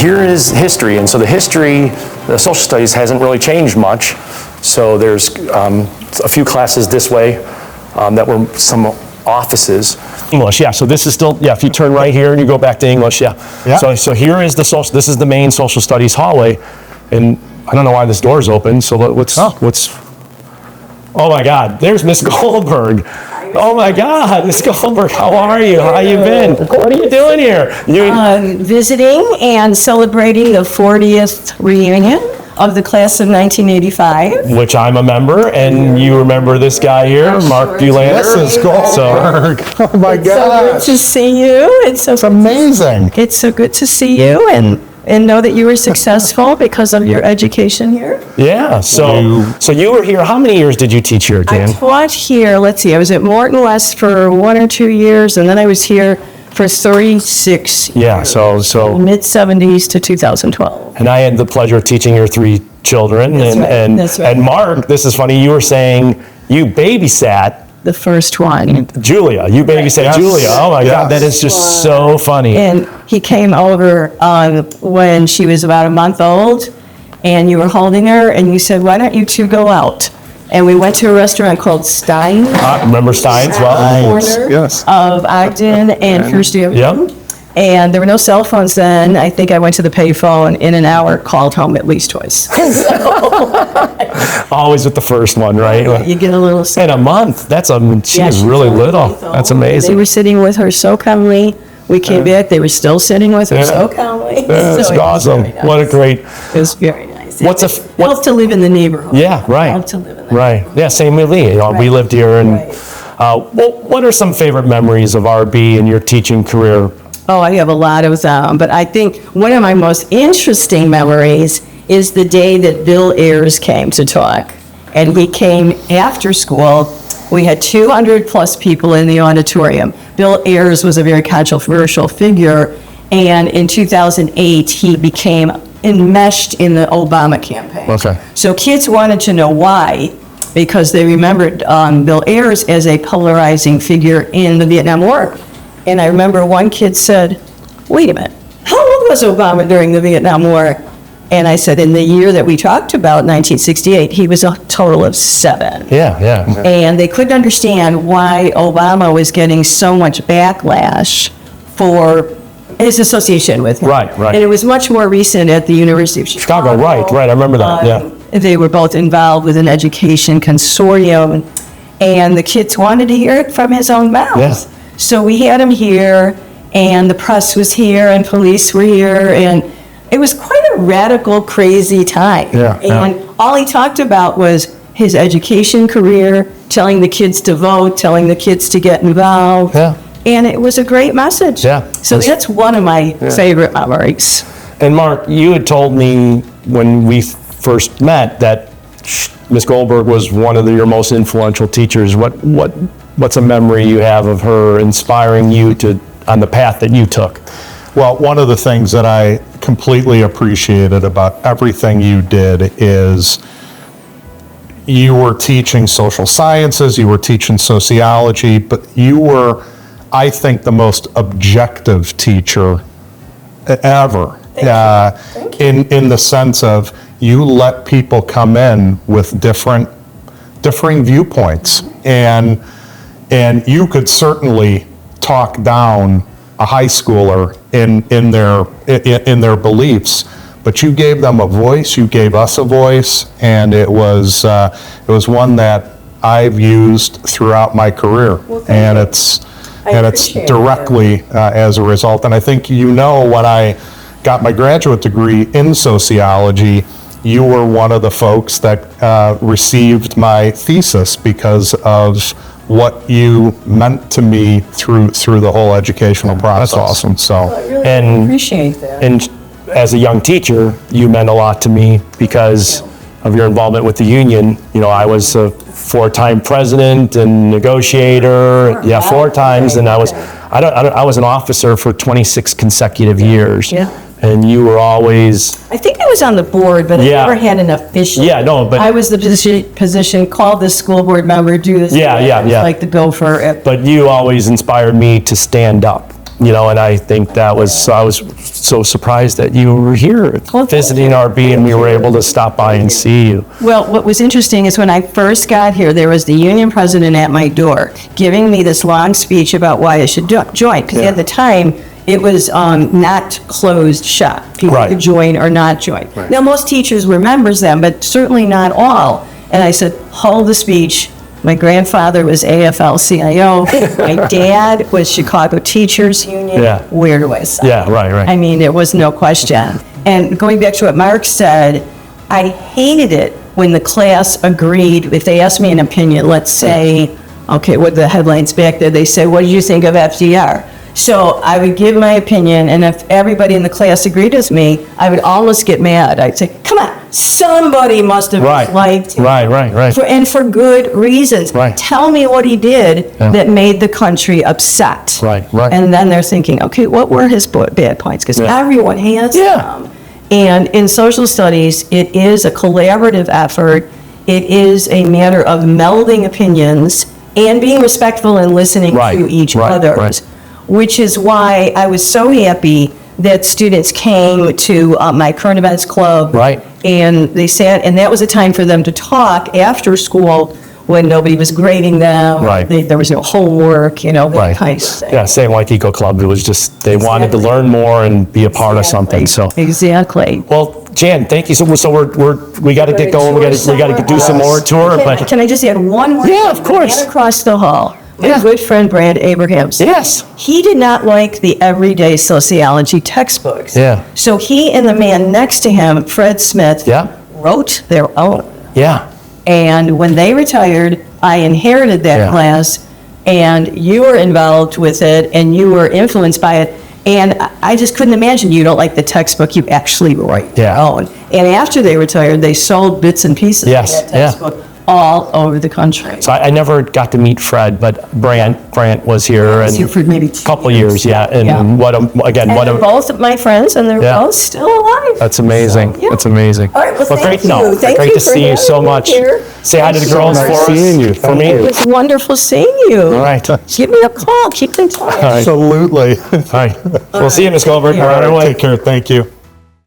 here is history, and so the social studies hasn't really changed much. So there's a few classes this way that were some offices. English, yeah, so this is still, yeah, if you turn right here and you go back to English, yeah. So here is this is the main social studies hallway, and I don't know why this door's open, so oh my God, there's Miss Goldberg. Oh my God, Miss Goldberg, how are you? How you been? What are you doing here? Visiting and celebrating the 40th reunion of the class of 1985. Which I'm a member, and you remember this guy here, Mark Bulander. This is Goldberg. Oh my So God. good to see you. It's Amazing. It's so good to see you and know that you were successful because of your education here. Yeah, so you were here, how many years did you teach here, Dan? I taught here, let's see, I was at Morton West for 1 or 2 years, and then I was here for 36 years. Yeah, so Mid-70s to 2012. and I had the pleasure of teaching your 3 children, That's right. and Mark, this is funny, you were saying you babysat The first one. Julia. You babysat Yes. Julia. Oh my God, Yes. that is just so funny. And he came over when she was about a month old, and you were holding her, and you said, "Why don't you two go out?" And we went to a restaurant called Stein, Remember Stein's? Well, corner Yes. of Ogden and First Avenue. yep. And there were no cell phones then. I think I went to the payphone in an hour, called home at least twice. Always with the first one, right? You get a little. In a month. She Yeah, was she's really on little. the phone. That's They amazing. were sitting with her so calmly. We came back, they were still sitting with her Yeah. so calmly. That's So it was awesome. very nice. What a great. It was very nice. What's It helped to live in the neighborhood. Yeah, right. Helped to live in the Right. Yeah, same with me. We Right. lived here, and Right. what are some favorite memories of RB in your teaching career? Oh, I have a lot of them, but I think one of my most interesting memories is the day that Bill Ayers came to talk. And he came after school. We had 200 plus people in the auditorium. Bill Ayers was a very controversial figure, and in 2008, he became enmeshed in the Obama campaign. Okay. So kids wanted to know why, because they remembered Bill Ayers as a polarizing figure in the Vietnam War. And I remember one kid said, "Wait a minute, how old was Obama during the Vietnam War?" And I said, in the year that we talked about, 1968, he was a total of 7. Yeah. And they couldn't understand why Obama was getting so much backlash for his association with him. Right. And it was much more recent at the University of Chicago. Chicago, right. I remember that. Yeah. They were both involved with an education consortium, and the kids wanted to hear it from his own mouth. Yeah. So we had him here, and the press was here, and police were here, and it was quite a radical, crazy time. Yeah, yeah. And all he talked about was his education career, telling the kids to vote, telling the kids to get involved. Yeah. And it was a great message. Yeah. So that's one of my favorite memories. And Mark, you had told me when we first met that Miss Goldberg was one of your most influential teachers. What's a memory you have of her inspiring you on the path that you took? Well, one of the things that I completely appreciated about everything you did is you were teaching social sciences, you were teaching sociology, but you were, I think, the most objective teacher ever. In the sense of you let people come in with differing viewpoints, and you could certainly talk down a high schooler in their beliefs, but you gave them a voice, you gave us a voice, and it was one that I've used throughout my career, and it's appreciate directly as a result. And I think when I got my graduate degree in sociology, you were one of the folks that received my thesis because of what you meant to me through the whole educational process. That's awesome. So, I really And- appreciate that. And as a young teacher, you meant a lot to me because of your involvement with the union. I was a 4-time president and negotiator. Yeah, 4 times, and I was an officer for 26 consecutive years. Yeah. And you were always, I think I was on the board, but I Yeah. never had an official. Yeah, no, but- I was the position, call the school board member, do this. Yeah. Like the gopher. but you always inspired me to stand up. And I think I was so surprised that you were here visiting RB and we were able to stop by and see you. Well, what was interesting is when I first got here, there was the union president at my door giving me this long speech about why I should join. Because at the time, it was not closed shop. People Right. could join or not join. Now, most teachers were members then, but certainly not all. And I said, hold the speech. My grandfather was AFL-CIO. My dad was Chicago Teachers Union. Yeah. Where do I sign? Yeah, right. I mean, there was no question. And going back to what Mark said, I hated it when the class agreed, if they asked me an opinion, let's say, okay, what are the headlines back there? They say, what did you think of FDR? So I would give my opinion, and if everybody in the class agreed with me, I would almost get mad. I'd say, come on, somebody must have liked him. Right. And for good reasons. Right. Tell me what he did that made the country upset. Right. And then they're thinking, okay, what were his bad points? Because everyone has them. And in social studies, it is a collaborative effort. It is a matter of melding opinions and being respectful and listening to each other. Which is why I was so happy that students came to my current events club. Right. And they sat, and that was a time for them to talk after school when nobody was grading them. Right. There was no homework, that kind of thing. Yeah, same like Eco Club. It was just, they wanted to learn more and be a part of something, so. Exactly. Well, Jan, thank you. So we got to get going. We got to do some more tour, but. Can I just add one more? Yeah, of course. Man across the hall, my good friend Brad Abrahams. Yes. He did not like the everyday sociology textbooks. Yeah. So he and the man next to him, Fred Smith, Yeah. wrote their own. Yeah. And when they retired, I inherited that Yeah. class, and you were involved with it, and you were influenced by it. And I just couldn't imagine you don't like the textbook, you actually write your own. And after they retired, they sold bits and pieces Yes, of that textbook all over the country. So I never got to meet Fred, but Grant was here and here for maybe a couple years, And Yeah. what Both of my friends, and they're Yeah. both still alive. that's amazing. Yeah. That's amazing. All right, well, thank great, you. no, Thank great you to for see you having so me much. here. Say hi to the girls nice for us. seeing you. For me. It was wonderful seeing you. All right. Give me a call. Keep in touch. All right. Absolutely. All right. We'll see you, Ms. Goldberg. We're on our way. Take care. Thank you.